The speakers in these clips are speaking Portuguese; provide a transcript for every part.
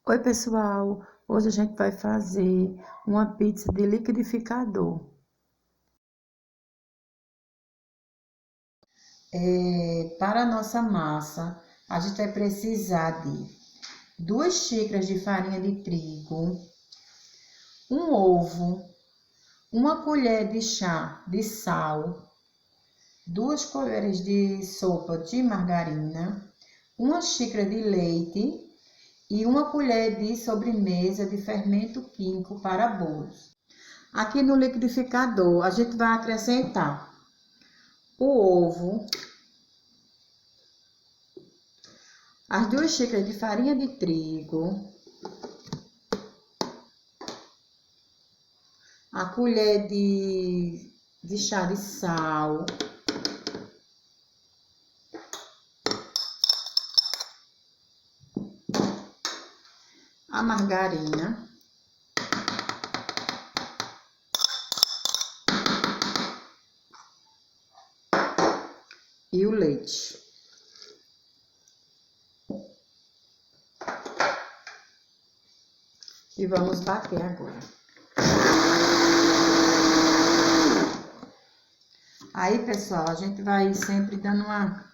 Oi, pessoal! Hoje a gente vai fazer uma pizza de liquidificador. Para a nossa massa, a gente vai precisar de 2 xícaras de farinha de trigo, um ovo, uma colher de chá de sal, 2 colheres de sopa de margarina, uma xícara de leite e uma colher de sobremesa de fermento químico para bolos. Aqui no liquidificador, a gente vai acrescentar o ovo, as 2 xícaras de farinha de trigo, a colher de chá de sal, a margarina e o leite. E vamos bater agora. Aí, pessoal, a gente vai sempre dando uma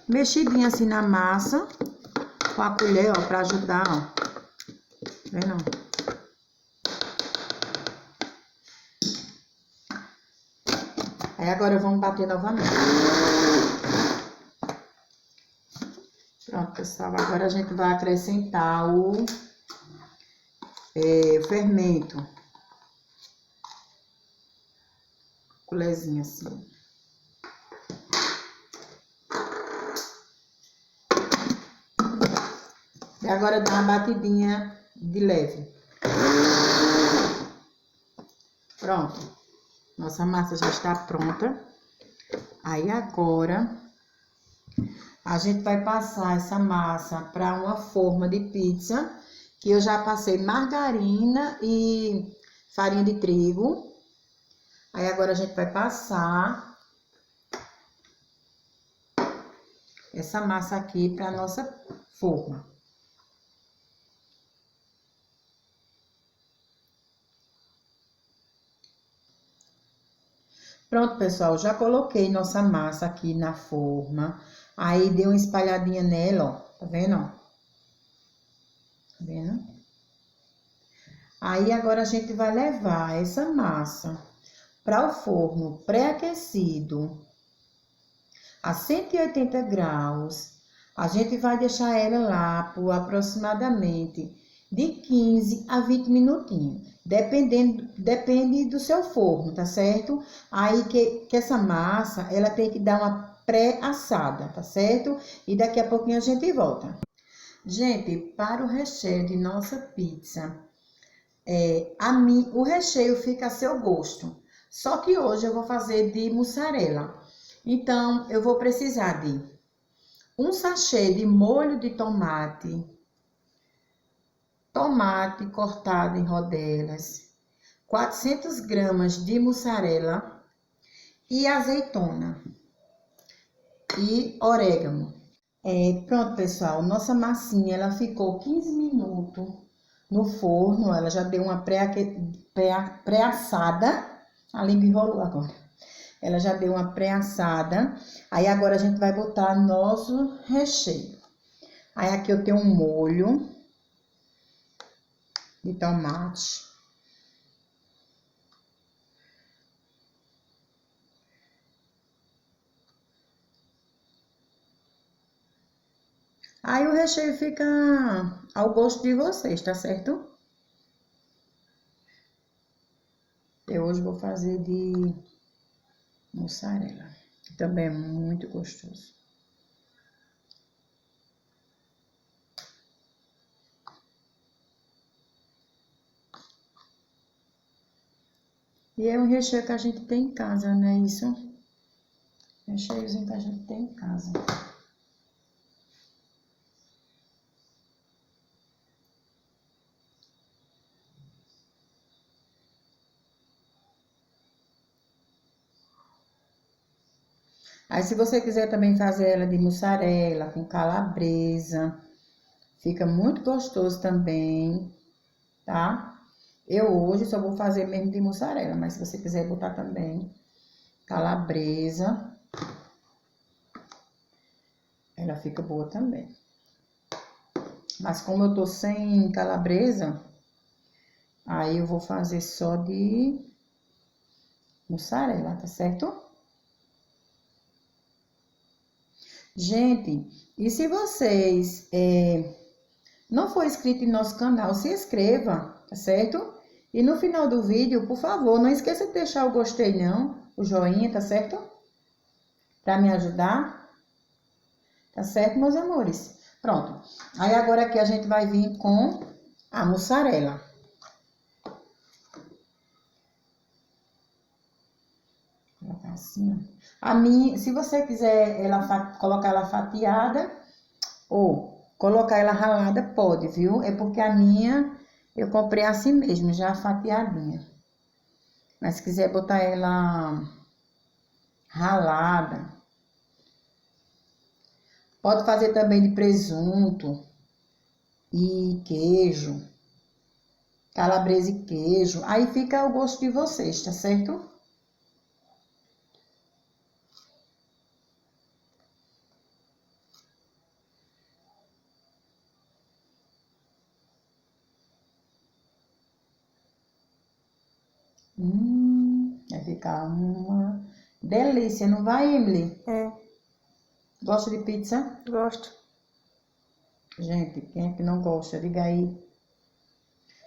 mexidinha assim na massa com a colher, ó, pra ajudar, ó. Vendo? Aí agora vamos bater novamente. Pronto, pessoal, agora a gente vai acrescentar o fermento. Colherzinha assim. E agora dá uma batidinha de leve. Pronto. Nossa massa já está pronta. Aí agora a gente vai passar essa massa para uma forma de pizza, que eu já passei margarina e farinha de trigo. Aí agora a gente vai passar essa massa aqui para a nossa forma. Pronto, pessoal, já coloquei nossa massa aqui na forma. Aí dei uma espalhadinha nela, ó. Tá vendo, ó? Tá vendo? Aí agora a gente vai levar essa massa para o forno pré-aquecido a 180 graus. A gente vai deixar ela lá por aproximadamente de 15 a 20 minutinhos. Depende do seu forno, tá certo? Aí que essa massa, ela tem que dar uma pré-assada, tá certo? E daqui a pouquinho a gente volta. Gente, para o recheio de nossa pizza, o recheio fica a seu gosto. Só que hoje eu vou fazer de mussarela. Então, eu vou precisar de um sachê de molho de tomate, tomate cortado em rodelas, 400 gramas de mussarela e azeitona e orégano. Pronto, pessoal, nossa massinha, ela ficou 15 minutos no forno, ela já deu uma pré-assada, a língua enrolou agora. Ela já deu uma pré-assada, aí agora a gente vai botar nosso recheio. Aí aqui eu tenho um molho de tomate. Aí o recheio fica ao gosto de vocês, tá certo? Eu hoje vou fazer de mussarela, que também é muito gostoso. E é um recheio que a gente tem em casa, né? Isso, recheiozinho que a gente tem em casa. Aí, se você quiser também fazer ela de mussarela, com calabresa, Fica muito gostoso também, tá? Eu hoje só vou fazer mesmo de mussarela, mas se você quiser botar também calabresa, ela fica boa também. Mas como eu tô sem calabresa, aí eu vou fazer só de mussarela, tá certo? Gente, e se vocês não for inscrito em nosso canal, se inscreva, tá certo? E no final do vídeo, por favor, não esqueça de deixar o gostei não, o joinha, tá certo? Pra me ajudar, tá certo, meus amores? Pronto. Aí agora aqui a gente vai vir com a mussarela. Vou colocar assim, ó. A minha, se você quiser colocar ela fatiada ou colocar ela ralada, pode, viu? É porque a minha eu comprei assim mesmo, já fatiadinha. Mas se quiser botar ela ralada, pode fazer também de presunto e queijo, calabresa e queijo. Aí fica ao gosto de vocês, tá certo? Vai ficar uma delícia, não vai, Emily? É, Gosta de pizza? gosto. Gente, quem é que não gosta? Diga aí.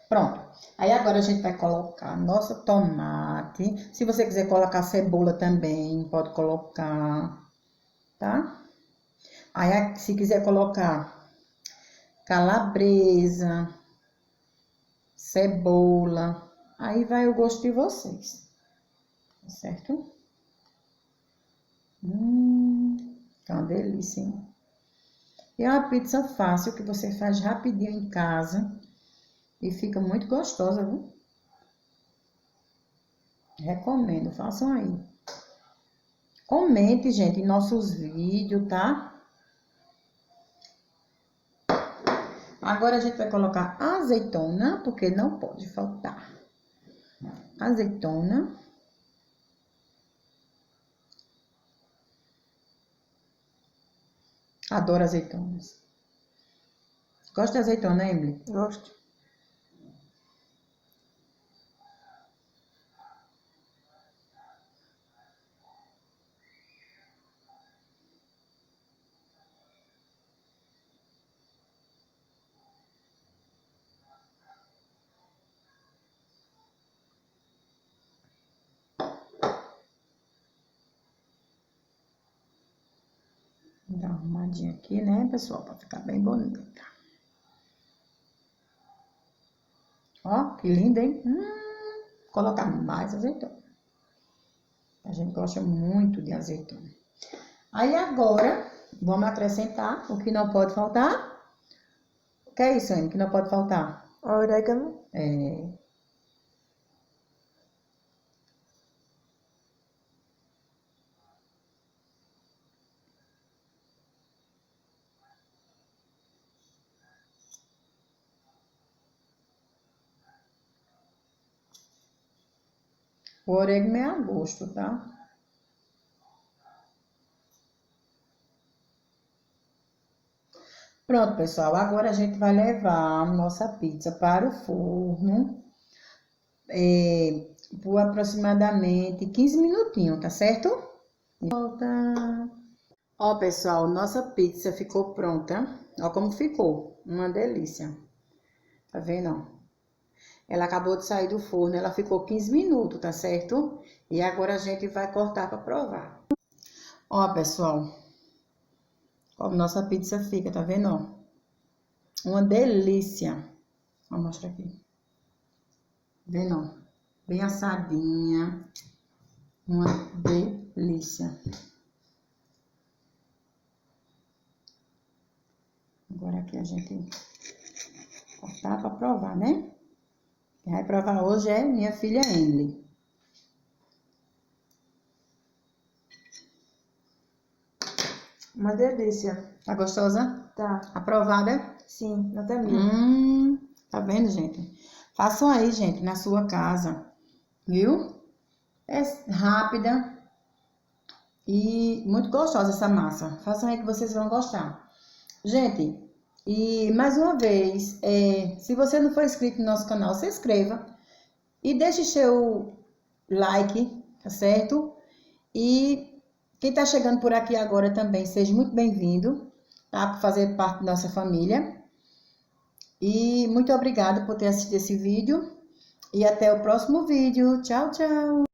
Pronto. Aí agora a gente vai colocar nosso tomate. Se você quiser colocar cebola também, pode colocar, tá? Aí se quiser colocar calabresa, cebola, aí vai o gosto de vocês. Certo? Tá uma delícia, hein? E é uma pizza fácil que você faz rapidinho em casa e fica muito gostosa, viu? Recomendo, façam aí. Comente, gente, em nossos vídeos, tá? Agora a gente vai colocar azeitona, porque não pode faltar. Azeitona. Adoro azeitonas. Gosta de azeitona, Emily? Gosto. Vou dar uma arrumadinha aqui, né, pessoal? Pra ficar bem bonita. Ó, que linda, hein? Vou colocar mais azeitona. A gente gosta muito de azeitona. Aí agora, vamos acrescentar o que não pode faltar. O que é isso, Anne, que não pode faltar? Orégano. O orégano é a gosto, tá? Pronto, pessoal. Agora a gente vai levar a nossa pizza para o forno por aproximadamente 15 minutinhos, tá certo? Volta. Ó, pessoal, nossa pizza ficou pronta. Ó como ficou. Uma delícia. Tá vendo, ó? Ela acabou de sair do forno, ela ficou 15 minutos, tá certo? E agora a gente vai cortar para provar. Ó, pessoal, como nossa pizza fica, tá vendo, ó? Uma delícia. Vou mostrar aqui. Tá vendo, ó? Bem assadinha. Uma delícia. Agora aqui a gente cortar para provar, né? Quem vai provar hoje é minha filha Emily. Uma delícia. Tá gostosa? Tá. Aprovada? Sim, nota 1000. Tá vendo, gente? Façam aí, gente, na sua casa, viu? É rápida e muito gostosa essa massa. Façam aí que vocês vão gostar. Gente, e mais uma vez, se você não for inscrito no nosso canal, se inscreva e deixe seu like, tá certo? E quem tá chegando por aqui agora também, seja muito bem-vindo, tá? Por fazer parte da nossa família. E muito obrigada por ter assistido esse vídeo. E até o próximo vídeo. Tchau, tchau!